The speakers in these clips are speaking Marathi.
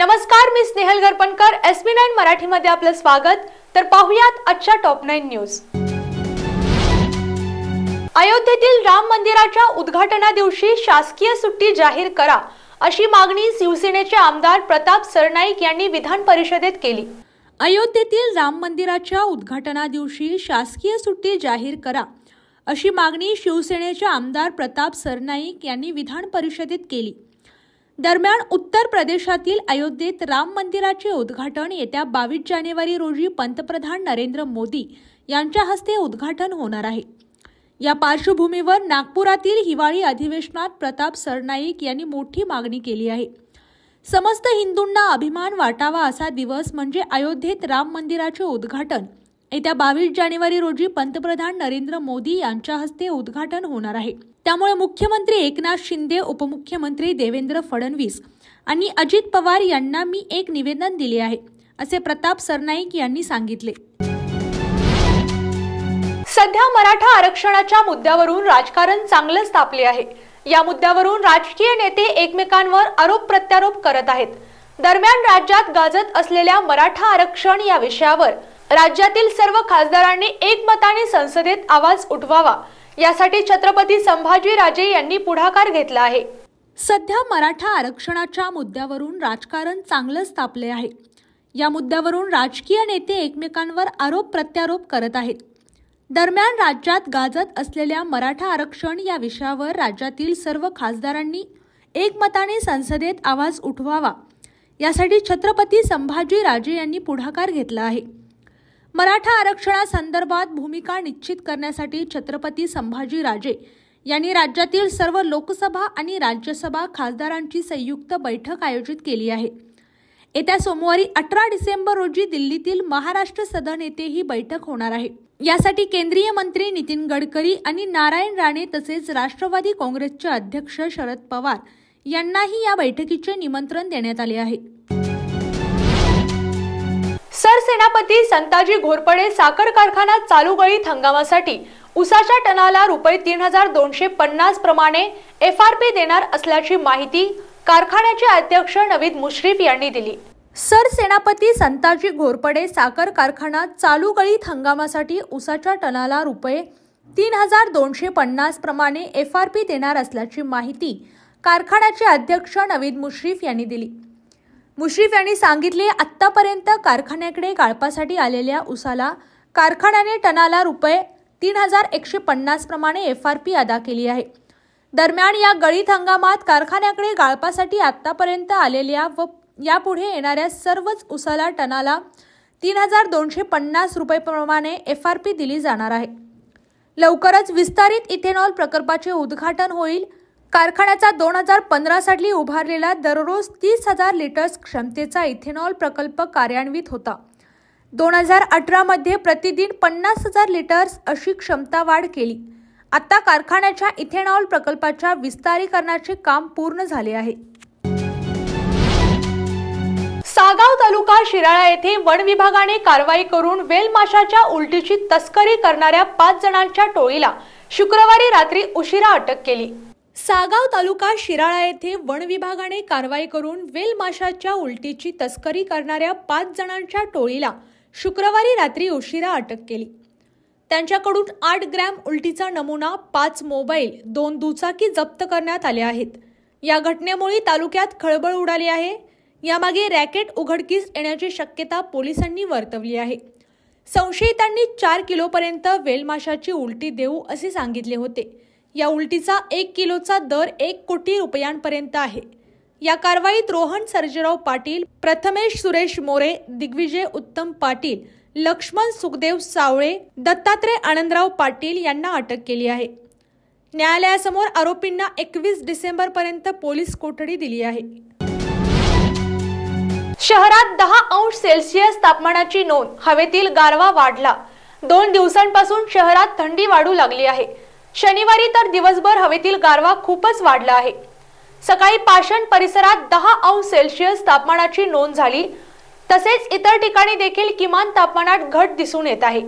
नमस्कार, मी स्नेहल गरपणकर, SB9 मराठीमध्ये आपलं स्वागत। तर पाहुयात आजच्या टॉप 9 न्यूज। अयोध्येतील राम मंदिराच्या उद्घाटना दिवशी शासकीय सुट्टी जाहीर करा अशी मागणी शिवसेनेचे आमदार प्रताप सरनाईक यांनी विधान परिषदेत केली। अयोध्येतील राम मंदिराच्या उद्घाटना दिवशी शासकीय सुट्टी जाहीर करा अशी मागणी शिवसेनेचे आमदार प्रताप सरनाईक यांनी विधान परिषदेत केली। दरम्यान उत्तर प्रदेशातील अयोध्येत राम मंदिराचे उद्घाटन येत्या 22 जानेवारी रोजी पंतप्रधान नरेंद्र मोदी यांच्या हस्ते उद्घाटन होणार आहे। या पार्श्वभूमीवर नागपुरातील हिवाळी अधिवेशनात प्रताप सरनाईक यांनी मोठी मागणी केली आहे। समस्त हिंदूंना अभिमान वाटावा असा दिवस म्हणजे अयोध्येत राम मंदिराचे उद्घाटन येत्या 22 जानेवारी रोजी पंतप्रधान नरेंद्र मोदी यांच्या हस्ते उद्घाटन होणार आहे। त्यामुळे मुख्यमंत्री एकनाथ शिंदे, उपमुख्यमंत्री देवेंद्र फडणवीस आणि अजित पवार यांना मी एक निवेदन दिले आहे, असे प्रताप सरनाईक यांनी सांगितले। सध्या मराठा आरक्षणाच्या मुद्द्यावरून राजकारण चांगलंच तापले आहे। या मुद्द्यावरून राजकीय नेते एकमेकांवर आरोप प्रत्यारोप करत आहेत। दरम्यान राज्यात गाजत असलेल्या मराठा आरक्षण या विषयावर राज्यातील सर्व खासदारांनी एकमताने संसदेत आवाज उठवावा, यासाठी छत्रपती संभाजीराजे यांनी पुढाकार घेतला आहे। सध्या मराठा आरक्षणाच्या मुद्द्यावरून राजकारण चांगलंच तापले आहे। या मुद्द्यावरून राजकीय नेते एकमेकांवर आरोप प्रत्यारोप करत आहेत। दरम्यान राज्यात गाजत असलेल्या मराठा आरक्षण या विषयावर राज्यातील सर्व खासदारांनी एकमताने संसदेत आवाज उठवावा, यासाठी छत्रपती संभाजीराजे यांनी पुढाकार घेतला आहे। मराठा आरक्षणासंदर्भात भूमिका निश्चित करण्यासाठी छत्रपती संभाजीराजे यांनी राज्यातील सर्व लोकसभा आणि राज्यसभा खासदारांची संयुक्त बैठक आयोजित केली आहे। येत्या सोमवारी 18 डिसेंबर रोजी दिल्लीतील महाराष्ट्र सदन येथे ही बैठक होणार आहे। यासाठी केंद्रीय मंत्री नितीन गडकरी आणि नारायण राणे तसेच राष्ट्रवादी काँग्रेसचे अध्यक्ष शरद पवार यांनाही या बैठकीचे निमंत्रण देण्यात आले आहे। सरसेनापती संताजी घोरपडे साखर कारखाना चालू गळीत हंगामासाठी ऊसाच्या टनाला ₹3250 प्रमाणे FRP देणार असल्याची माहिती कारखान्याचे अध्यक्ष नवीद मुश्रीफ यांनी दिली। सरसेनापती संताजी घोरपडे साखर कारखाना चालू गळीत हंगामासाठी ऊसाच्या टनाला ₹3250 प्रमाणे FRP देणार असल्याची माहिती कारखान्याचे अध्यक्ष नवीद मुश्रीफ यांनी दिली। मुश्रीफ यांनी सांगितले, आतापर्यंत कारखान्याकडे गाळपासाठी आलेल्या ऊसाला कारखान्याने टनाला ₹3150 प्रमाणे FRP अदा केली आहे। दरम्यान या गळीत हंगामात कारखान्याकडे गाळपासाठी आतापर्यंत आलेल्या व यापुढे येणाऱ्या सर्वच ऊसाला टनाला ₹3250 प्रमाणे FRP दिली जाणार आहे। लवकरच विस्तारित इथेनॉल प्रकल्पाचे उद्घाटन होईल। कारखान्याचा 2015 साली उभारलेला दररोज 30,000 लिटर्स क्षमतेचा इथेनॉल प्रकल्प कार्यान्वित होता। 2018 मध्ये प्रतिदिन 50,000 लिटर्स अशी क्षमता वाढ केली। आता कारखान्याच्या इथेनॉल प्रकल्पाच्या विस्तारीकरणाचे काम पूर्ण झाले आहे। सागाव तालुका शिराळा येथे वन विभागाने कारवाई करून वेल माशाच्या उलटीची तस्करी करणाऱ्या 5 जणांच्या टोळीला शुक्रवारी रात्री उशिरा अटक केली। सागाव तालुका शिराळा येथे वन विभागाने कारवाई करून वेल माशाच्या उलटीची तस्करी करणाऱ्या 5 जणांच्या टोळीला शुक्रवारी रात्री उशिरा अटक केली। त्यांच्याकडून 8 ग्रॅम उलटीचा नमुना, 5 मोबाईल, 2 दुचाकी जप्त करण्यात आल्या आहेत। या घटनेमुळे तालुक्यात खळबळ उडाली आहे। यामागे रॅकेट उघडकीस येण्याची शक्यता पोलिसांनी वर्तवली आहे। संशयितांनी 4 किलोपर्यंत वेल माशाची उलटी देऊ असे सांगितले होते। या उलटीचा 1 किलोचा दर 1 कोटी रुपयांपर्यंत आहे। या कारवाईत रोहन सर्जेराव पाटील, प्रथमेश सुरेश मोरे, दिग्विजय उत्तम पाटील, लक्ष्मण सुखदेव सावळे, दत्तात्रय आनंदराव पाटील यांना अटक केली आहे। न्यायालयासमोर आरोपींना 21 डिसेंबर पर्यंत पोलीस कोठडी दिली आहे। शहरात 10 अंश सेल्सिअस तापमानाची नोंद, हवेतील गारवा वाढला। 2 दिवसांपासून शहरात थंडी वाढू लागली आहे। शनिवारी तर दिवसभर हवेतील गारवा खूपच वाढला आहे। सकाळी पाषाण परिसरात 10 अंश सेल्सिअस तापमानाची नोंद झाली। तसेच इतर ठिकाणी देखील किमान तापमानात घट दिसून येत आहे।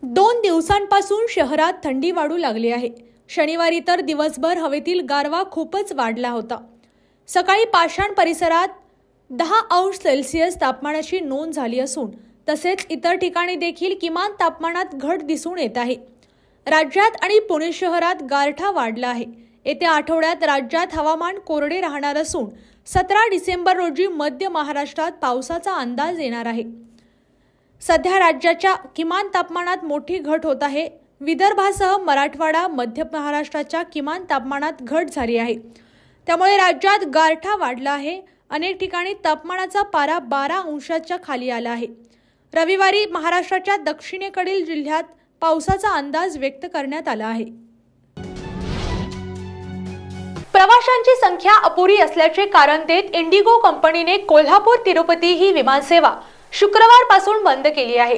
2 दिवसांपासून शहरात थंडी वाढू लागली आहे। शनिवारी तर दिवसभर हवेतील गारवा खूपच वाढला होता। सकाळी पाषाण परिसरात 10°C तापमानाची नोंद झाली असून तसेच इतर ठिकाणी देखील किमान तापमानात घट दिसून येत आहे। राज्यात आणि पुणे शहरात गारठा वाढला आहे। येत्या आठवड्यात राज्यात हवामान कोरडे राहणार असून 17 डिसेंबर रोजी मध्य महाराष्ट्रात पावसाचा अंदाज येणार आहे। सध्या राज्याच्या किमान तापमानात मोठी घट होत आहे। विदर्भासह मराठवाडा, मध्य महाराष्ट्राच्या किमान तापमानात घट झाली आहे। त्यामुळे राज्यात गारठा वाढला आहे। अनेक ठिकाणी तापमानाचा पारा 12°च्या खाली आला आहे। रविवारी महाराष्ट्राच्या दक्षिणेकडील जिल्ह्यात पावसाचा अंदाज व्यक्त करण्यात आला आहे। प्रवाशांची संख्या अपुरी असल्याचे कारण देत इंडिगो कंपनीने कोल्हापूर-तिरुपती ही विमानसेवा शुक्रवारपासून बंद केली आहे।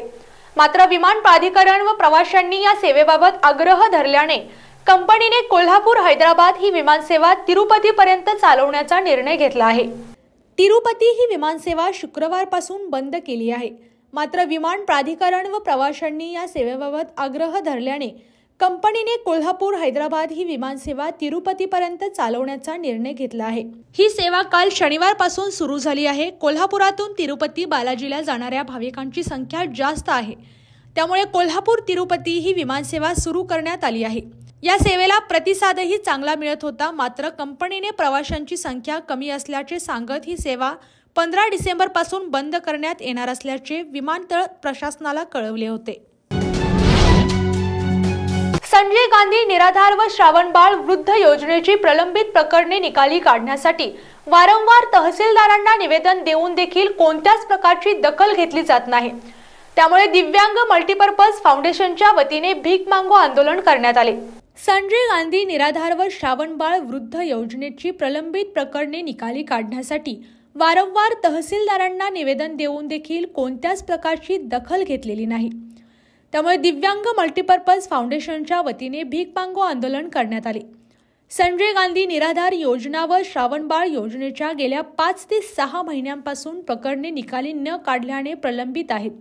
मात्र विमान प्राधिकरण व प्रवाशांनी या सेवेबाबत आग्रह धरल्याने कंपनीने कोल्हापूर-हैदराबाद ही विमानसेवा तिरुपतीपर्यंत चालवण्याचा निर्णय घेतला आहे। तिरुपती ही विमानसेवा शुक्रवारपासून बंद केली आहे। मात्र विमान प्राधिकरण व प्रवाशांनी या सेवेबाबत आग्रह धरल्याने कंपनीने कोल्हापूर-हैदराबाद ही विमानसेवा तिरुपतीपर्यंत चालवण्याचा निर्णय घेतला आहे। ही सेवा काल शनिवारपासून सुरू झाली आहे। कोल्हापुरातून तिरुपती बालाजीला जाणाऱ्या भाविकांची संख्या जास्त आहे। त्यामुळे कोल्हापूर-तिरुपती ही विमानसेवा सुरू करण्यात आली आहे। या सेवेला प्रतिसादही चांगला मिळत होता। मात्र कंपनीने प्रवाशांची संख्या कमी असल्याचे सांगत ही सेवा 15 डिसेंबर पासून बंद करण्यात येणार असल्याचे विमानतळ प्रशासनाला कळवले होते। संजय गांधी निराधार व श्रावणबाळ वृद्ध योजनेची प्रलंबित प्रकरणे निकाली काढण्यासाठी वारंवार तहसीलदारांना निवेदन देऊन देखील कोणत्याच प्रकारची दखल घेतली जात नाही। त्यामुळे दिव्यांग मल्टीपर्पज फाउंडेशनच्या वतीने भीक मागो आंदोलन करण्यात आले। संजय गांधी निराधार व श्रावणबाळ वृद्ध योजनेची प्रलंबित प्रकरणे निकाली काढण्यासाठी वारंवार तहसीलदारांना निवेदन देऊन देखील कोणत्याच प्रकारची दखल घेतलेली नाही। त्यामुळे दिव्यांग मल्टीपर्पज फाउंडेशनच्या वतीने भीक मागो आंदोलन करण्यात आले। संजय गांधी निराधार योजना व श्रावणबाळ योजनेच्या गेल्या 5 ते 6 महिन्यांपासून प्रकरणे निकाली न काढल्याने प्रलंबित आहेत।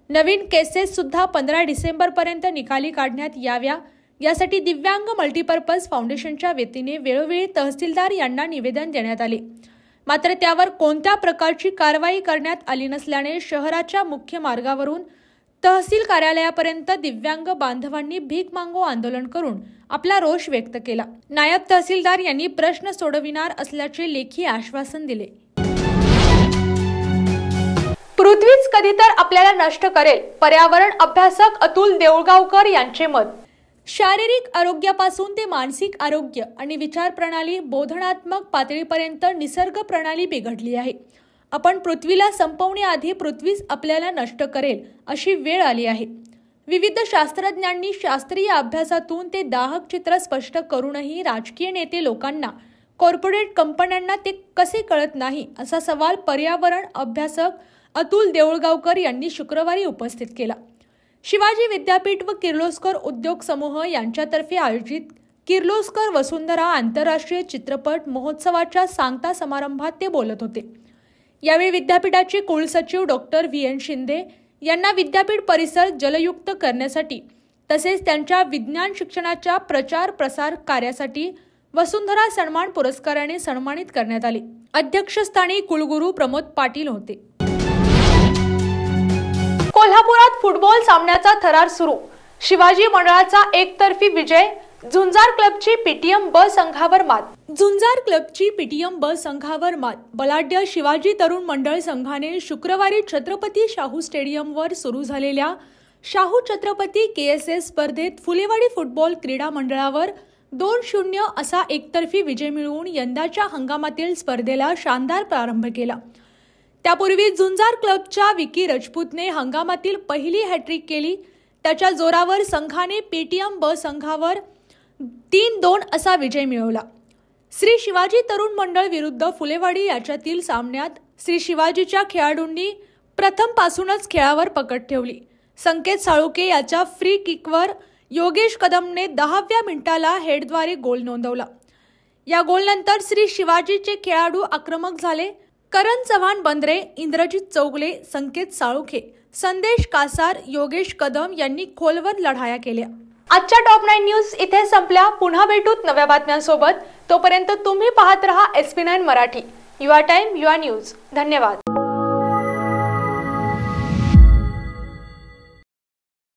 नवीन केसेस सुद्धा 15 डिसेंबर पर्यंत निकाली काढण्यात याव्या यासाठी दिव्यांग मल्टीपर्पज फाउंडेशनच्या वतीने वेळोवेळी तहसीलदार यांना निवेदन देण्यात आले। मात्र त्यावर कोणत्या प्रकारची कारवाई करण्यात आली नसल्याने शहराच्या मुख्य मार्गावरून तहसील कार्यालयापर्यंत दिव्यांग बांधवांनी भीक मागो आंदोलन करून आपला रोष व्यक्त केला। नायब तहसीलदार यांनी प्रश्न सोडविणार असल्याचे लेखी आश्वासन दिले। पृथ्वीच कधी तर आपल्याला नष्ट करेल, पर्यावरण अभ्यासक अतुल देऊळगावकर यांचे मत। शारीरिक आरोग्यापासून ते मानसिक आरोग्य आणि विचार प्रणाली बोधनात्मक पातळीपर्यंत निसर्ग प्रणाली बिघडली आहे। आपण पृथ्वीला संपवण्याआधी पृथ्वीच आपल्याला नष्ट करेल अशी वेळ आली आहे। विविध शास्त्रज्ञांनी शास्त्रीय अभ्यासातून ते दाहक चित्र स्पष्ट करूनही राजकीय नेते लोकांना, कॉर्पोरेट कंपन्यांना ते कसे कळत नाही असा सवाल पर्यावरण अभ्यासक अतुल देऊळगावकर यांनी शुक्रवारी उपस्थित केला। शिवाजी विद्यापीठ व किर्लोस्कर उद्योग समूह यांच्यातर्फे आयोजित किर्लोस्कर वसुंधरा आंतरराष्ट्रीय चित्रपट महोत्सवाच्या सांगता समारंभात ते बोलत होते। यावेळी विद्यापीठाचे कुलसचिव डॉक्टर VN शिंदे यांना विद्यापीठ परिसर जलयुक्त करण्यासाठी तसेच त्यांच्या विज्ञान शिक्षणाच्या प्रचार प्रसार कार्यासाठी वसुंधरा सन्मान पुरस्काराने सन्मानित करण्यात आले। अध्यक्षस्थानी कुलगुरू प्रमोद पाटील होते। कोल्हापुरात फुटबॉल सामन्याचा थरार सुरू। शिवाजी मंडळाचा एकतर्फी विजय। झुंजार क्लबची पीटीएम ब संघावर मात। झुंजार क्लबची पीटीएम ब संघावर मात। बलाढ्य शिवाजी तरुण मंडळ संघाने शुक्रवारी छत्रपती शाहू स्टेडियमवर सुरू झालेल्या शाहू छत्रपती KSS स्पर्धेत फुलेवाडी फुटबॉल क्रीडा मंडळावर 2-0 असा एकतर्फी विजय मिळवून यंदाच्या हंगामातील स्पर्धेला शानदार प्रारंभ केला। त्यापूर्वी झुंजार क्लबच्या विकी राजपूतने हंगामातील पहिली हॅट्रिक केली। त्याच्या जोरावर संघाने पीटीएम ब संघावर 3-2 असा विजय मिळवला। श्री शिवाजी तरुण मंडळ विरुद्ध फुलेवाडी याच्यातील सामन्यात श्री शिवाजीच्या खेळाडूंनी प्रथमपासूनच खेळावर पकड ठेवली। संकेत साळुके याच्या फ्री किकवर योगेश कदमने 10व्या मिनिटाला हेडद्वारे गोल नोंदवला। या गोलनंतर श्री शिवाजीचे खेळाडू आक्रमक झाले। करण चव्हाण बंद्रे, इंद्रजित चौगले, संकेत साळुखे, संदेश कासार, योगेश कदम यांनी खोलवर लढाया केल्या। आजच्या टॉप 9 न्यूज इथे संपल्या। पुन्हा भेटूत नव्या बातम्यांसोबत। तोपर्यंत तुम्ही पाहत रहा SP9 मराठी। युवा टाइम, युवा न्यूज. धन्यवाद.